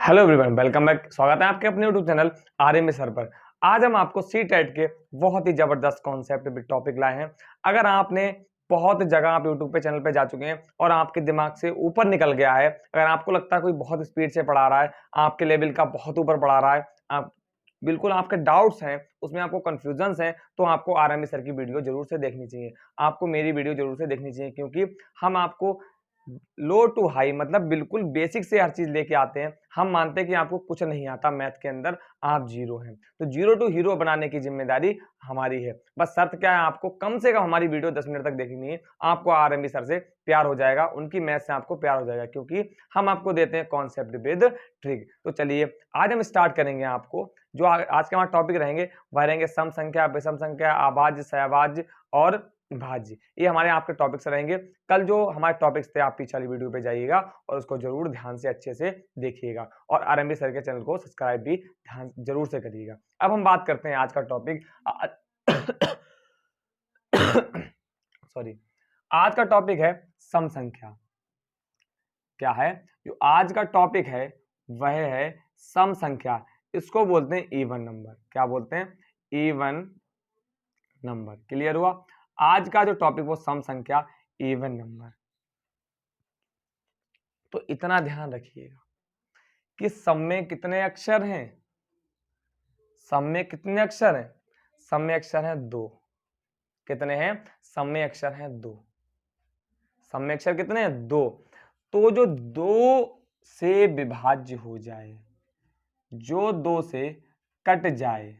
Hello everyone, welcome back. स्वागत है आपके अपने यूट्यूब चैनल आरएमए सर पर। आज हम आपको सी टेट के बहुत ही जबरदस्त कॉन्सेप्ट भी टॉपिक लाए हैं। अगर आपने बहुत जगह आप यूट्यूब पे चैनल पे जा चुके हैं और आपके दिमाग से ऊपर निकल गया है, अगर आपको लगता है कोई बहुत स्पीड से पढ़ा रहा है, आपके लेवल का बहुत ऊपर पढ़ा रहा है, आप बिल्कुल आपके डाउट्स हैं, उसमें आपको कंफ्यूजन्स हैं, तो आपको आरएमए सर की वीडियो जरूर से देखनी चाहिए। आपको मेरी वीडियो जरूर से देखनी चाहिए, क्योंकि हम आपको लो टू हाई मतलब बिल्कुल बेसिक से हर चीज लेके आते हैं। हम मानते हैं कि आपको कुछ नहीं आता मैथ के अंदर, आप जीरो हैं, तो जीरो टू हीरो बनाने की जिम्मेदारी हमारी है। बस शर्त क्या है, आपको कम से कम हमारी वीडियो 10 मिनट तक देखनी है। आपको आरएमबी सर से प्यार हो जाएगा, उनकी मैथ से आपको प्यार हो जाएगा, क्योंकि हम आपको देते हैं कॉन्सेप्ट विद ट्रिक। तो चलिए आज हम स्टार्ट करेंगे। आपको जो आज के हमारे टॉपिक रहेंगे वह रहेंगे सम संख्या, विषम संख्या, अभाज्य, सहभाज्य और भाज्य। ये हमारे आपके टॉपिक्स रहेंगे। कल जो हमारे टॉपिक्स थे आप पीछे वाली वीडियो पे जाइएगा और उसको जरूर ध्यान से अच्छे से देखिएगा, और आरएमबी सर के चैनल को सब्सक्राइब भी ध्यान जरूर से करिएगा। अब हम बात करते हैं आज का टॉपिक। सॉरी, आज का टॉपिक है सम संख्या। क्या है जो आज का टॉपिक है? वह है सम संख्या। इसको बोलते हैं इवन नंबर। क्या बोलते हैं? Even number. क्लियर हुआ? आज का जो टॉपिक वो सम संख्या, इवन नंबर। तो इतना ध्यान रखिएगा कि सम में कितने अक्षर हैं। सम में कितने अक्षर हैं? सम में अक्षर हैं 2। कितने हैं? सम में अक्षर हैं 2। सम में अक्षर कितने हैं? 2। तो जो 2 से विभाज्य हो जाए, जो 2 से कट जाए,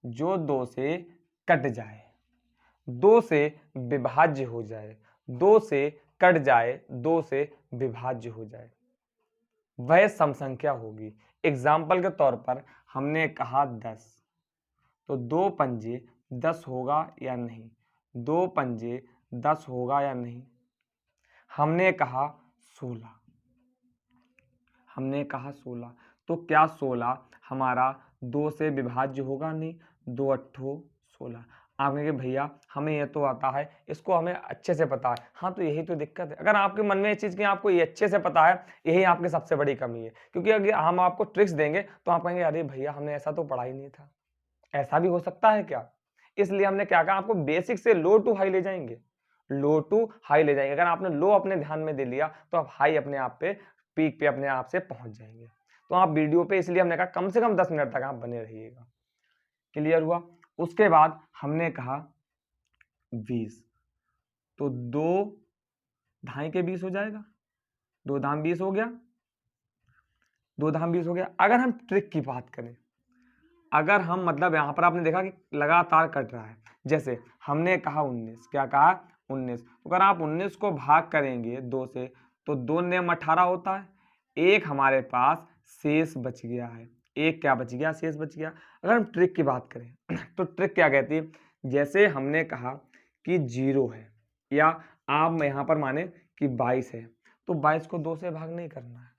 जो 2 से कट जाए, 2 से विभाज्य हो जाए, 2 से कट जाए, 2 से विभाज्य हो जाए, वह सम संख्या होगी। एग्जाम्पल के तौर पर हमने कहा 10, तो 2 पंजे 10 होगा या नहीं? 2 पंजे 10 होगा या नहीं? हमने कहा 16, हमने कहा 16, तो क्या 16 हमारा 2 से विभाज्य होगा? नहीं। 2 अट्ठो 16। आप कहेंगे भैया हमें ये तो आता है, इसको हमें अच्छे से पता है। हाँ, तो यही तो दिक्कत है। अगर आपके मन में ये चीज़ कि आपको ये अच्छे से पता है, यही आपकी सबसे बड़ी कमी है। क्योंकि अगर हम आपको ट्रिक्स देंगे तो आप कहेंगे अरे भैया हमने ऐसा तो पढ़ा ही नहीं था, ऐसा भी हो सकता है क्या? इसलिए हमने क्या कहा, आपको बेसिक से लो टू हाई ले जाएंगे। लो टू हाई ले जाएंगे। अगर आपने लो अपने ध्यान में दे लिया तो आप हाई अपने आप पे, पीक पे अपने आप से पहुंच जाएंगे। तो आप वीडियो पे, इसलिए हमने कहा कम से कम 10 मिनट तक आप बने रहिएगा। क्लियर हुआ? उसके बाद हमने कहा 20, तो 2 ढाई के 20 हो जाएगा। 2 धाम 20 हो गया। 2 धाम 20 हो गया। अगर हम ट्रिक की बात करें, अगर हम मतलब यहां पर आपने देखा कि लगातार कट रहा है, जैसे हमने कहा 19, क्या कहा? 19। तो अगर आप 19 को भाग करेंगे 2 से, तो 2 नियम 18 होता है। एक हमारे पास शेष बच गया है। एक क्या बच गया? शेष बच गया। अगर हम ट्रिक की बात करें तो ट्रिक क्या कहती है? जैसे हमने कहा कि 0 है, या आप यहां पर माने कि 22 है, तो 22 को 2 से भाग नहीं करना है।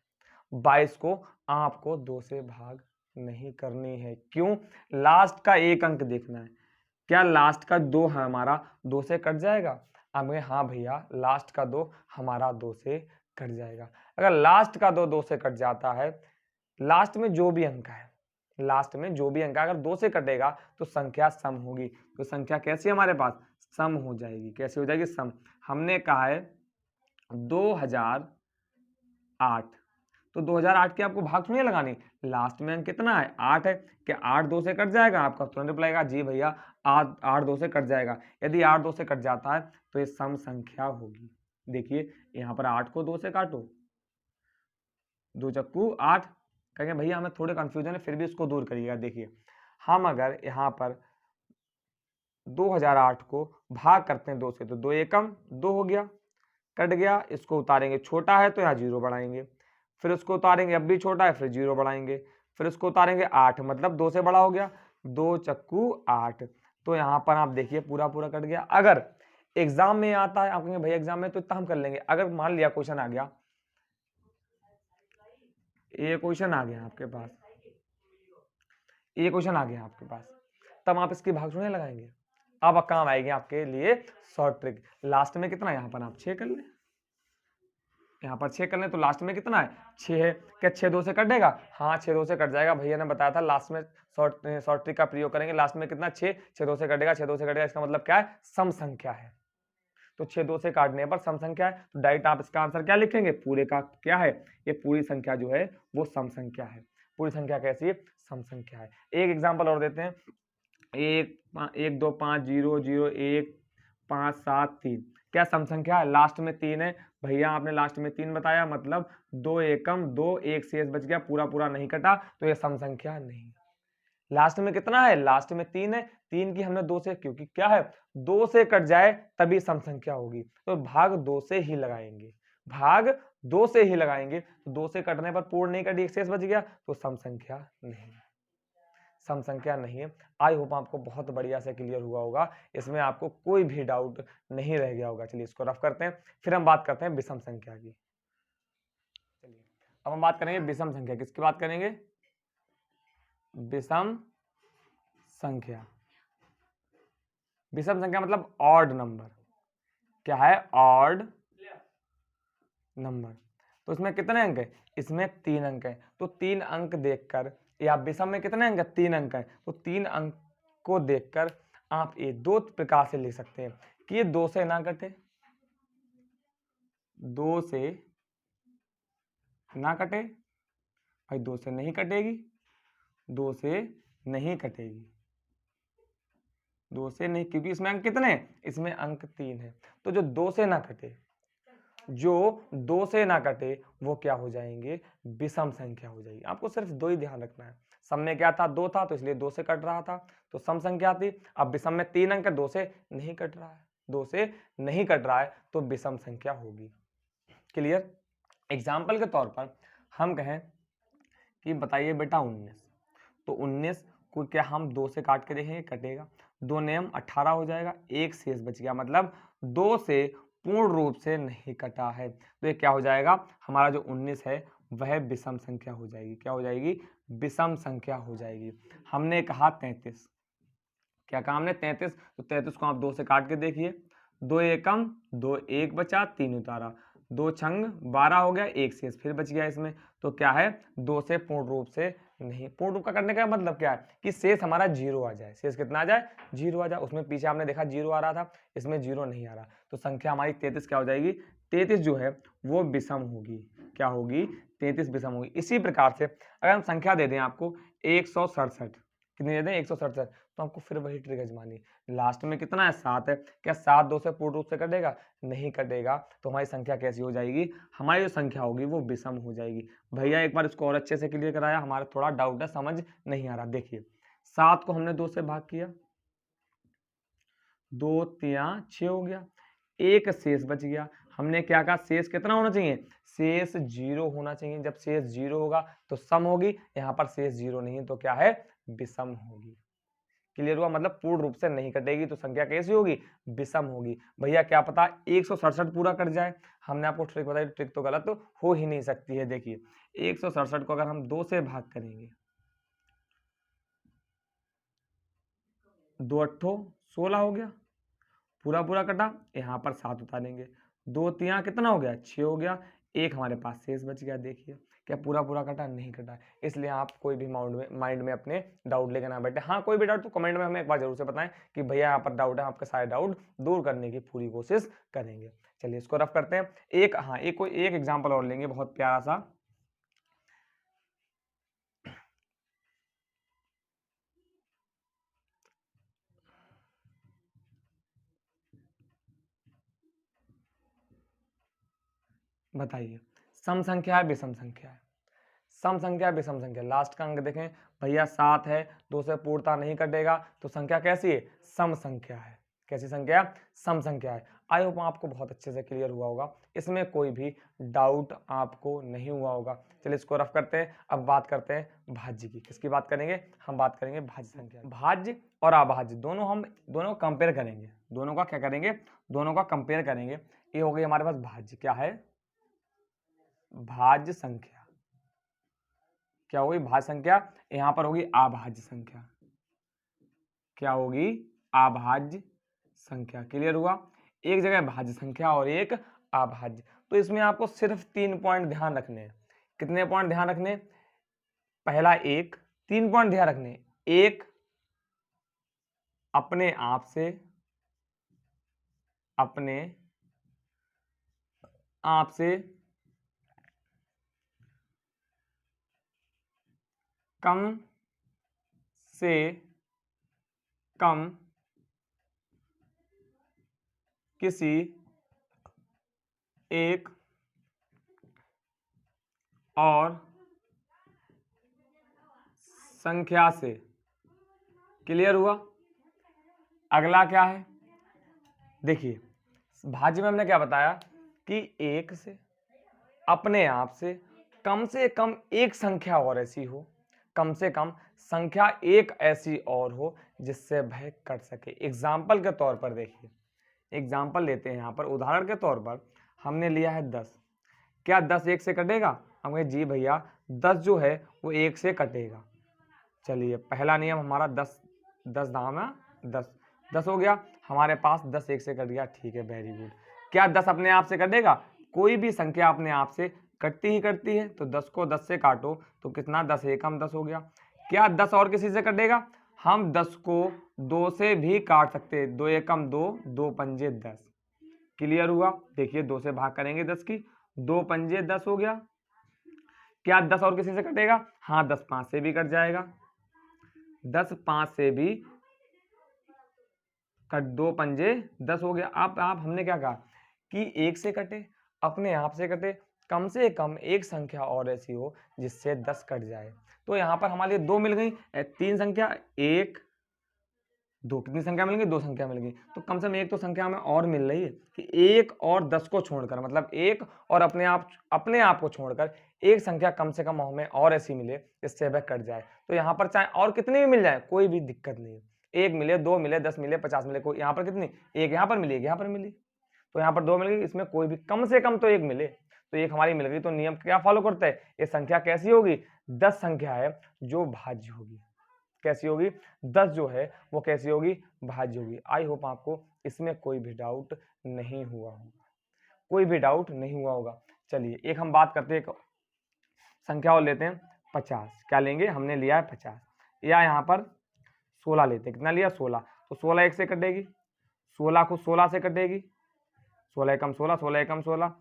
22 को आपको 2 से भाग नहीं करनी है। क्यों? लास्ट का एक अंक देखना है। क्या लास्ट का 2 है हमारा 2 से कट जाएगा? अब हाँ भैया, लास्ट का 2 हमारा 2 से कट जाएगा। अगर लास्ट का 2 से कट जाता है, लास्ट में जो भी अंक है, लास्ट में जो भी अंक अगर 2 से कटेगा तो संख्या सम होगी। तो संख्या कैसी है हमारे पास? सम हो जाएगी। कैसे हो जाएगी? सम। हमने कहा है 2008, तो 2008 की आपको भाग थोड़ी लगानी, लास्ट में अंक कितना है? 8 है। क्या 8 2 से कट जाएगा? आपका तुरंत रिप्लाई आएगा जी भैया 8 2 से कट जाएगा। यदि 8 2 से कट जाता है तो ये सम संख्या होगी। देखिए यहाँ पर 8 को 2 से काटो, 2 चक्कू 8। कहेंगे भैया हमें थोड़े कंफ्यूजन है, फिर भी इसको दूर करिएगा। देखिए हम अगर यहाँ पर 2008 को भाग करते हैं 2 से, तो 2 एकम 2 हो गया, कट गया। इसको उतारेंगे, छोटा है तो यहाँ 0 बढ़ाएंगे, फिर उसको उतारेंगे, अब भी छोटा है, फिर 0 बढ़ाएंगे, फिर उसको उतारेंगे 8, मतलब 2 से बड़ा हो गया। 2 चक्कू 8, तो यहाँ पर आप देखिए पूरा पूरा कट गया। अगर एग्जाम में आता है, आप कहेंगे भैया एग्जाम में तो इतना हम कर लेंगे। अगर मान लिया क्वेश्चन आ गया, ये क्वेश्चन आ गया आपके पास, ये क्वेश्चन आ गया आपके पास, तब आप इसकी भाग थोड़ी लगाएंगे। अब काम आएगी आपके लिए शॉर्ट ट्रिक। लास्ट में कितना, यहाँ पर आप 6 कर लें, यहाँ पर 6 करने तो लास्ट में कितना है 6 है। क्या 6 2 से कटेगा? हाँ 6 2 से कट जाएगा। भैया ने बताया था लास्ट में शॉर्ट ट्रिक का प्रयोग करेंगे। लास्ट में कितना 6 6 2 से कटेगा, 6 2 से कटेगा। इसका मतलब क्या है? सम संख्या है। तो 6 2 से काटने पर सम संख्या है, तो डायरेक्ट आप इसका आंसर क्या लिखेंगे? पूरे का क्या है? ये पूरी संख्या जो है वो सम संख्या है। पूरी संख्या कैसी है? सम संख्या है। एक एग्जांपल और देते हैं। 1 2 5 0 0 1 5 7 3 क्या सम संख्या है? लास्ट में 3 है। भैया आपने लास्ट में 3 बताया, मतलब 2 एकम 2, 1 शेष बच गया, पूरा पूरा नहीं कटा, तो ये सम संख्या नहीं। लास्ट में कितना है? लास्ट में 3 है। 3 की हमने 2 से, क्योंकि क्या है 2 से कट जाए तभी सम संख्या होगी, तो भाग 2 से ही लगाएंगे। भाग 2 से ही लगाएंगे, तो 2 से कटने पर पूर्ण नहीं कटी, एक शेष बच गया, तो सम संख्या नहीं, सम संख्या नहीं है। आई होप आपको बहुत बढ़िया से क्लियर हुआ होगा, इसमें आपको कोई भी डाउट नहीं रह गया होगा। चलिए इसको रफ करते हैं, फिर हम बात करते हैं विषम संख्या की। चलिए अब हम बात करेंगे विषम संख्या। किसकी बात करेंगे? विषम संख्या। विषम संख्या मतलब ऑड नंबर। क्या है? Odd number. तो इसमें कितने अंक है? इसमें 3 अंक है। तो 3 अंक देखकर, या विषम में कितने अंक है? 3 अंक है, तो 3 अंक को देखकर आप ये 2 प्रकार से लिख सकते हैं कि ये 2 से ना कटे, 2 से ना कटे, भाई 2 से नहीं कटेगी, 2 से नहीं कटेगी, 2 से नहीं, क्योंकि इसमें अंक कितने हैं? इसमें अंक 3 है। तो जो 2 से ना कटे, जो 2 से ना कटे वो क्या हो जाएंगे? विषम संख्या हो जाएगी। आपको सिर्फ 2 ही ध्यान रखना है। सम में क्या था? 2 था, तो इसलिए 2 से कट रहा था, तो सम संख्या थी। अब विषम में 3 अंक है, 2 से नहीं कट रहा है, 2 से नहीं कट रहा है, तो विषम संख्या होगी। क्लियर? एग्जाम्पल के तौर पर हम कहें कि बताइए बेटा 19, तो 19 को क्या हम 2 से काट के देखेंगे? कटेगा। 2 नियम 18 हो जाएगा, एक शेष बच गया, मतलब 2 से पूर्ण रूप से नहीं कटा है, तो ये क्या हो जाएगा? हमारा जो 19 है वह विषम संख्या हो जाएगी। क्या हो जाएगी? विषम संख्या हो जाएगी। हमने कहा 33, क्या कहा हमने? 33, तो 33 को आप 2 से काट के देखिए, 2 एकम 2, 1 बचा, 3 उतारा, 2 छंग 12 हो गया, एक शेष फिर बच गया इसमें, तो क्या है? 2 से पूर्ण रूप से नहीं। पूर्ण रूप का करने का मतलब क्या है? कि शेष हमारा 0 आ जाए। शेष कितना आ जाए? 0 आ जाए। उसमें पीछे हमने देखा 0 आ रहा था, इसमें 0 नहीं आ रहा, तो संख्या हमारी 33 क्या हो जाएगी? 33 जो है वो विषम होगी। क्या होगी? 33 विषम होगी। इसी प्रकार से अगर हम संख्या दे दें आपको 167, कितनी दे दें? 167, तो आपको फिर वही ट्रिक आजमानी है। लास्ट में कितना है? 7 है। क्या 7 2 से पूर्ण रूप से कटेगा? नहीं कटेगा, तो हमारी संख्या कैसी हो जाएगी? हमारी जो संख्या होगी वो विषम हो जाएगी। भैया एक बार इसको और अच्छे से क्लियर कराया, हमारा थोड़ा डाउट है, समझ नहीं आ रहा। देखिए 7 को हमने 2 से भाग किया, 2 3 6 हो गया, एक शेष बच गया। हमने क्या कहा? शेष कितना होना चाहिए? शेष 0 होना चाहिए। जब शेष 0 होगा तो सम होगी, यहाँ पर शेष 0 नहीं है, तो क्या है? विषम होगी। क्लियर हुआ? मतलब पूर्ण रूप से नहीं कटेगी, तो संख्या कैसी होगी? विषम होगी। भैया क्या पता 167 पूरा कट जाए। हमने आपको ट्रिक बताई, ट्रिक तो गलत तो हो ही नहीं सकती है। देखिए 167 को अगर हम 2 से भाग करेंगे, 2 अट्ठो 16 हो गया, पूरा पूरा कटा, यहाँ पर 7 उतारेंगे, 2 3 कितना हो गया? 6 हो गया, एक हमारे पास शेष बच गया। देखिए क्या पूरा पूरा कटा? नहीं कटा। इसलिए आप कोई भी माइंड में अपने डाउट लेकर ना बैठे। हाँ कोई भी डाउट तो कमेंट में हमें एक बार जरूर से बताएं कि भैया यहाँ पर डाउट है, आपके सारे डाउट दूर करने की पूरी कोशिश करेंगे। चलिए इसको रफ करते हैं। एक एग्जाम्पल और लेंगे, बहुत प्यारा सा। बताइए सम संख्या है विषम संख्या है? सम संख्या विषम संख्या। लास्ट का अंक देखें भैया 7 है, 2 से पूर्णता नहीं कटेगा, तो संख्या कैसी है? सम संख्या है। कैसी संख्या? सम संख्या है। आई होप आपको बहुत अच्छे से क्लियर हुआ होगा, इसमें कोई भी डाउट आपको नहीं हुआ होगा। चलिए इसको रफ करते हैं। अब बात करते हैं भाज्य की। किसकी बात करेंगे? हम बात करेंगे भाज्य संख्या। भाज्य और अभाज्य दोनों कंपेयर करेंगे। दोनों का क्या करेंगे? दोनों का कंपेयर करेंगे। ये हो गई हमारे पास भाज्य। क्या है? भाज्य संख्या। क्या होगी? भाज्य संख्या। यहां पर होगी अभाज्य संख्या। क्या होगी? अभाज्य संख्या। क्लियर हुआ? एक जगह भाज्य संख्या और एक अभाज्य। तो इसमें आपको सिर्फ 3 पॉइंट ध्यान रखने हैं। कितने पॉइंट ध्यान रखने? पहला 1, 3 पॉइंट ध्यान रखने। 1 अपने आप से कम से कम किसी एक और संख्या से। क्लियर हुआ? अगला क्या है? देखिए भाज्य में हमने क्या बताया कि एक से अपने आप से कम एक संख्या और ऐसी हो, कम से कम संख्या एक ऐसी और हो जिससे वह कट सके। एग्जाम्पल के तौर पर देखिए, एग्जाम्पल लेते हैं यहाँ पर, उदाहरण के तौर पर हमने लिया है 10। क्या 10 1 से कटेगा? हम कहें जी भैया 10 जो है वो 1 से कटेगा। चलिए पहला नियम हमारा 10 दाम है 10 हो गया हमारे पास। 10 1 से कट गया, ठीक है, वेरी गुड। क्या 10 अपने आप से कटेगा? कोई भी संख्या अपने आप से कटती ही कटती है, तो 10 को 10 से काटो तो कितना, 10 एकम 10 हो गया। क्या 10 और किसी से कटेगा? हम 10 को 2 से भी काट सकते हैं, 2 एकम 2, 2 पंजे 10। क्लियर हुआ? देखिए 2 से भाग करेंगे 10 की, 2 पंजे 10 हो गया। क्या 10 और किसी से कटेगा? हाँ 10 5 से भी कट जाएगा, 10 5 से भी कट, 2 पंजे 10 हो गया। आप हमने क्या कहा कि 1 से कटे, अपने आप से कटे, कम से कम एक संख्या और ऐसी हो जिससे 10 कट जाए। तो यहाँ पर हमारे लिए 2 मिल गई, 3 संख्या, 1 2, कितनी संख्या मिल गई? 2 संख्या मिल गई। तो कम से कम एक तो संख्या हमें और मिल रही है कि 1 और 10 को छोड़कर, मतलब 1 और अपने आप को छोड़कर एक संख्या कम से कम हमें और ऐसी मिले जिससे वह कट जाए। तो यहाँ पर चाहे और कितनी भी मिल जाए कोई भी दिक्कत नहीं है, 1 मिले, 2 मिले, 10 मिले, 50 मिले, कोई यहाँ पर कितनी, 1 यहाँ पर मिली, 1 यहाँ पर मिली, तो यहाँ पर 2 मिल गई, इसमें कोई भी कम से कम तो 1 मिले, तो 1 हमारी मिल गई। तो नियम क्या फॉलो करता है? ये संख्या कैसी होगी? 10 संख्या है जो भाज्य होगी। कैसी होगी? 10 जो है वो कैसी होगी? भाज्य होगी। आई होप आपको इसमें कोई भी डाउट नहीं हुआ होगा, कोई भी डाउट नहीं हुआ होगा। चलिए एक हम बात करते हैं, एक संख्या और लेते हैं 50। क्या लेंगे? हमने लिया है 50, या यहाँ पर 16 लेते हैं। कितना लिया? 16। तो 16 1 से कटेगी, 16 को 16 से कटेगी, 16 एकम 16, 16 एकम 16।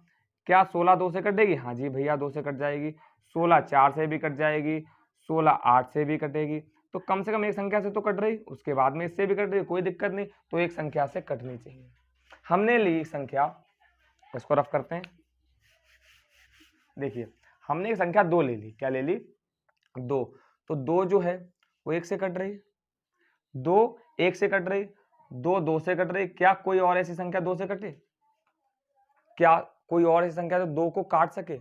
क्या 16 2 से कटेगी? हाँ जी भैया 2 से कट जाएगी। 16 4 से भी कट जाएगी, 16 8 से भी कटेगी। तो कम से कम एक संख्या से तो कट रही, उसके बाद में इससे भी कट रही, कोई दिक्कत नहीं, तो एक संख्या से कटनी चाहिए। हमने ली संख्या, इसको रफ करते हैं। देखिए हमने एक संख्या 2 ले ली। क्या ले ली? 2। तो 2 जो है वो 1 से कट रही, 2 1 से कट रही, 2 2 से कट रही। क्या कोई और ऐसी संख्या 2 से कटे? क्या कोई और ऐसी संख्या जो 2 को काट सके?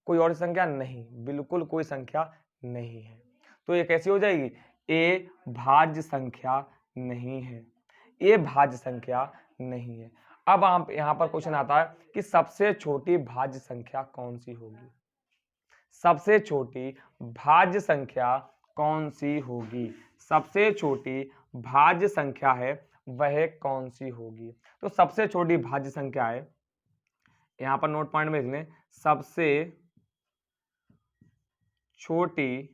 कोई और संख्या नहीं, बिल्कुल कोई संख्या नहीं है। तो ये कैसी हो जाएगी? ए भाज्य संख्या नहीं है, ये भाज्य संख्या नहीं है। अब आप यहाँ पर क्वेश्चन आता है कि सबसे छोटी भाज्य संख्या कौन सी होगी? सबसे छोटी भाज्य संख्या कौन सी होगी? सबसे छोटी भाज्य संख्या है वह कौन सी होगी? तो सबसे छोटी भाज्य संख्या है, यहाँ पर नोट पॉइंट में लिख लें, सबसे छोटी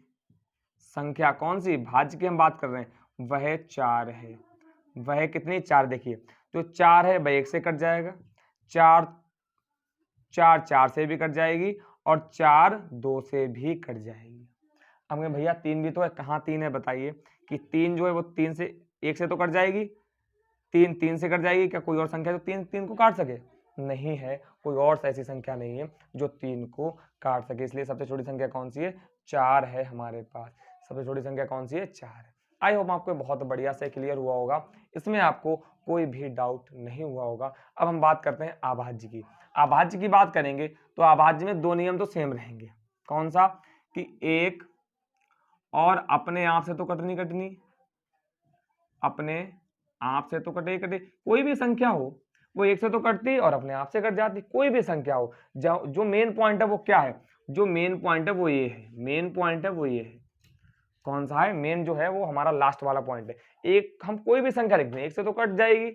संख्या कौन सी भाज्य की हम बात कर रहे हैं? वह 4 है। वह कितनी? 4। देखिए जो 4 है वह 1 से कट जाएगा, 4 4 4 से भी कट जाएगी, और 4 2 से भी कट जाएगी। अब भैया 3 भी तो है, कहाँ 3 है बताइए? कि 3 जो है वो 3 से 1 से तो कट जाएगी, 3 3 से कट जाएगी। क्या कोई और संख्या जो 3 को काट सके? नहीं है, कोई और ऐसी संख्या नहीं है जो 3 को काट सके। इसलिए सबसे छोटी संख्या कौन सी है? 4 है हमारे पास। सबसे छोटी संख्या कौन सी है? 4 है। आई होप आपको बहुत बढ़िया से क्लियर हुआ होगा, इसमें आपको कोई भी डाउट नहीं हुआ होगा। अब हम बात करते हैं अभाज्य की। अभाज्य की बात करेंगे तो अभाज्य में 2 नियम तो सेम रहेंगे। कौन सा? कि एक और अपने आप से तो कटनी, अपने आप से तो कटे, कोई भी संख्या हो वो 1 से तो कटती और अपने आप से कट जाती, कोई भी संख्या हो। जो मेन पॉइंट है वो क्या है? जो मेन पॉइंट है वो ये है, मेन पॉइंट है वो ये है। कौन सा है? मेन जो है वो हमारा लास्ट वाला पॉइंट है। एक हम कोई भी संख्या लिखते हैं 1 से तो कट जाएगी,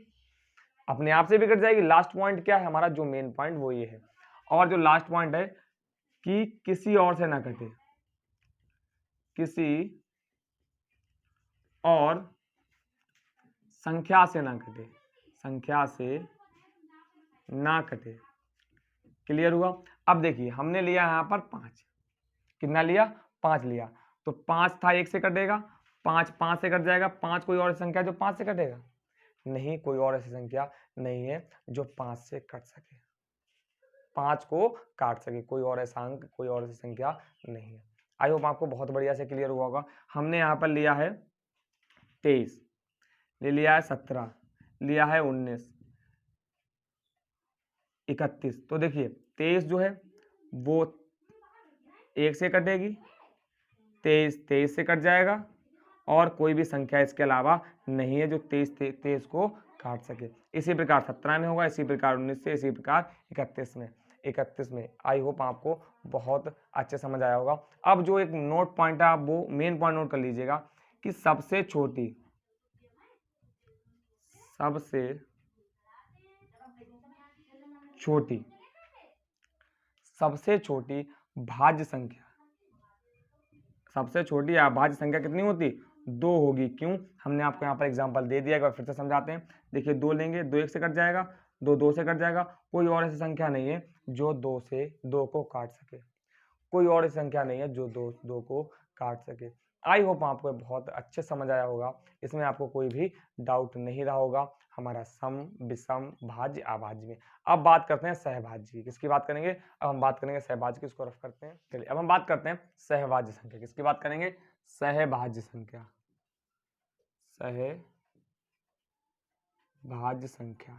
अपने आप से भी कट जाएगी। लास्ट पॉइंट क्या है हमारा, जो मेन पॉइंट वो ये है। और जो लास्ट पॉइंट है कि किसी और से ना कटे, किसी और संख्या से ना कटे, संख्या से ना कटे। क्लियर हुआ। अब देखिए हमने लिया यहाँ पर 5, कितना लिया, 5 लिया, तो 5 था, 1 से कटेगा, 5 5 से कट जाएगा। 5 कोई और संख्या जो 5 से कटेगा? नहीं, कोई और ऐसी संख्या नहीं है जो 5 से कट सके, 5 को काट सके, कोई और ऐसा अंक, कोई और ऐसी संख्या नहीं है। आई होप आपको बहुत बढ़िया से क्लियर हुआ होगा। हमने यहाँ पर लिया है 23, ले लिया है 17, लिया है 19, 31। तो देखिए 23 जो है वो 1 से कटेगी, 23 से कट जाएगा, और कोई भी संख्या इसके अलावा नहीं है जो 23 को काट सके। इसी प्रकार 17 में होगा, इसी प्रकार 19 से, इसी प्रकार 31 में। आई होप आपको बहुत अच्छे समझ आया होगा। अब जो एक नोट पॉइंट है आप वो मेन पॉइंट नोट कर लीजिएगा कि सबसे छोटी भाज्य संख्या, सबसे छोटी अभाज्य संख्या कितनी होती, 2 होगी। क्यों, हमने आपको यहाँ पर एग्जांपल दे दिया, एक बार फिर से समझाते हैं। देखिए 2 लेंगे, 2 1 से कट जाएगा, 2 2 से कट जाएगा, कोई और ऐसी संख्या नहीं है जो 2 को काट सके, कोई और ऐसी संख्या नहीं है जो 2 को काट सके। आई होप आपको बहुत अच्छे समझ आया होगा, इसमें आपको कोई भी डाउट नहीं रहा होगा हमारा सम, विषम, भाज्य, अभाज्य में। अब बात करते हैं सहभाज्य की। किसकी बात करेंगे, अब हम बात करेंगे सहभाज्य की, इसको रफ करते हैं। चलिए अब हम बात करते हैं सहभाज्य संख्या। किसकी बात करेंगे, सहभाज्य संख्या, सहभाज्य संख्या।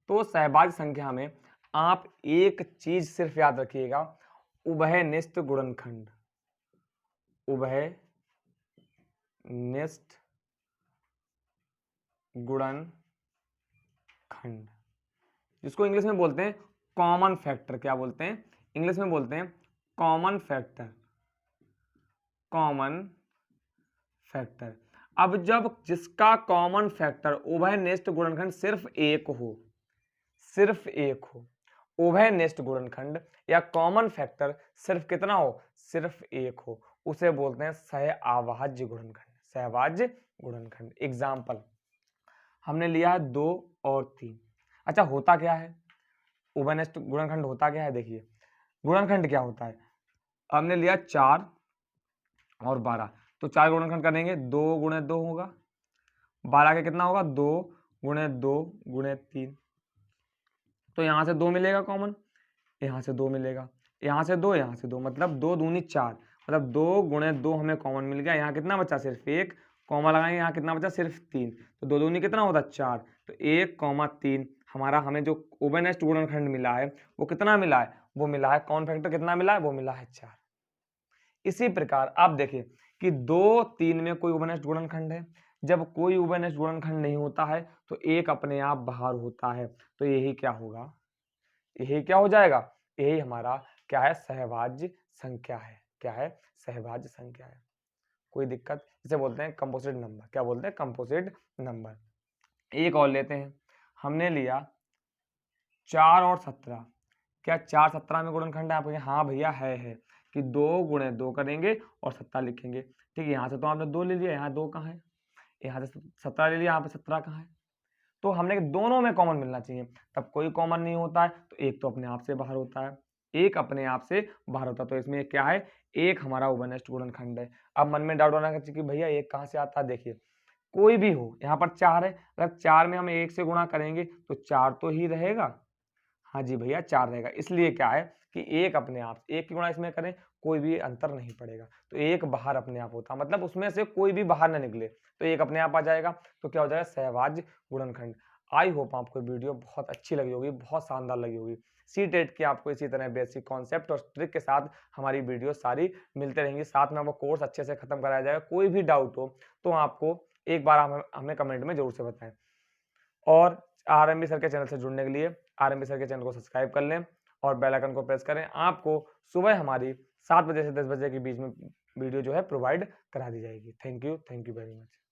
तो सहभाज्य संख्या में आप एक चीज सिर्फ याद रखिएगा, उभयनिष्ठ गुणनखंड, उभयनिष्ठ गुणनखंड, जिसको इंग्लिश में बोलते हैं कॉमन फैक्टर। क्या बोलते हैं, इंग्लिश में बोलते हैं कॉमन फैक्टर, कॉमन फैक्टर। अब जब जिसका कॉमन फैक्टर उभयनिष्ठ गुणनखंड सिर्फ एक हो, सिर्फ एक हो, उभयनिष्ठ गुणनखंड या कॉमन फैक्टर सिर्फ कितना हो, सिर्फ एक हो, उसे बोलते हैं सहअभाज्य गुणनखंड, सहभाज्य गुणनखंड। एग्जाम्पल हमने लिया है 2 और 3। अच्छा होता क्या है, उभयनिष्ठ गुणनखंड होता क्या है, देखिए गुणनखंड क्या होता है, हमने लिया 4 और 12, तो 4 गुणनखंड करेंगे, 2 गुणे 2 होगा, 12 का कितना होगा, 2 गुणे 2 गुणे 3, तो यहाँ से 2 मिलेगा कॉमन, यहाँ से 2 मिलेगा, यहाँ से 2, यहाँ से 2, मतलब 2 दूनी 4, मतलब 2 गुणे 2 हमें कॉमन मिल गया। यहाँ कितना बचा, सिर्फ 1, कॉमा लगाएंगे, यहाँ कितना बचा, सिर्फ 3, तो 2 दूनी कितना होता, 4, तो 1,3 हमारा हमें जो उभयनिष्ठ गुणनखंड मिला है वो कितना मिला है, वो मिला है कॉमन फैक्टर कितना मिला है, वो मिला है 4। इसी प्रकार आप देखिए कि 2 3 में कोई उभयनिष्ठ गुणनखंड है, जब कोई उभयनिष्ठ गुणनखंड नहीं होता है तो एक अपने आप बाहर होता है, तो यही क्या होगा, यही क्या हो जाएगा, यही हमारा क्या है, सहभाज्य संख्या है। क्या है, सहभाज्य संख्या है। कोई दिक्कत, इसे बोलते हैं कंपोजिट नंबर। क्या बोलते हैं, कंपोजिट नंबर। एक और लेते हैं, हमने लिया 4 और 17, क्या 4 17 में गुणनखंड है, आप कहेंगे हाँ भैया है कि 2 गुणे 2 करेंगे और 17 लिखेंगे। ठीक है, यहाँ से तो आपने 2 ले लिया, यहाँ 2 कहाँ है, यहाँ से 17 ले लिया, यहाँ पे 17 कहाँ है, तो हमने दोनों में कॉमन मिलना चाहिए, तब कोई कॉमन नहीं होता है तो एक तो अपने आप से बाहर होता है, एक अपने आप से बाहर होता है, तो इसमें क्या है, एक हमारा उभयनिष्ठ गुणनखंड है। अब मन में डाउट होना चाहिए कि भैया एक कहाँ से आता है, देखिए कोई भी हो, यहाँ पर 4 है, अगर 4 में हम 1 से गुणा करेंगे तो 4 तो ही रहेगा, हाँ जी भैया 4 रहेगा, इसलिए क्या है कि एक अपने आप, एक की गुणा इसमें करें कोई भी अंतर नहीं पड़ेगा, तो एक बाहर अपने आप होता, मतलब उसमें से कोई भी बाहर ना निकले, तो एक अपने आप आ जाएगा, तो क्या हो जाएगा, सहभाज्य गुणनखंड। आई होप आपको वीडियो बहुत अच्छी लगी होगी, बहुत शानदार लगी होगी। सी-टेट की आपको इसी तरह बेसिक कॉन्सेप्ट और ट्रिक के साथ हमारी वीडियो सारी मिलते रहेंगी, साथ में आपको कोर्स अच्छे से खत्म कराया जाएगा। कोई भी डाउट हो तो आपको एक बार हमें कमेंट में जरूर से बताएं, और आरएमबी सर के चैनल से जुड़ने के लिए आरएमबी सर के चैनल को सब्सक्राइब कर लें और बेल आइकन को प्रेस करें। आपको सुबह हमारी 7 बजे से 10 बजे के बीच में वीडियो जो है प्रोवाइड करा दी जाएगी। Thank you very much.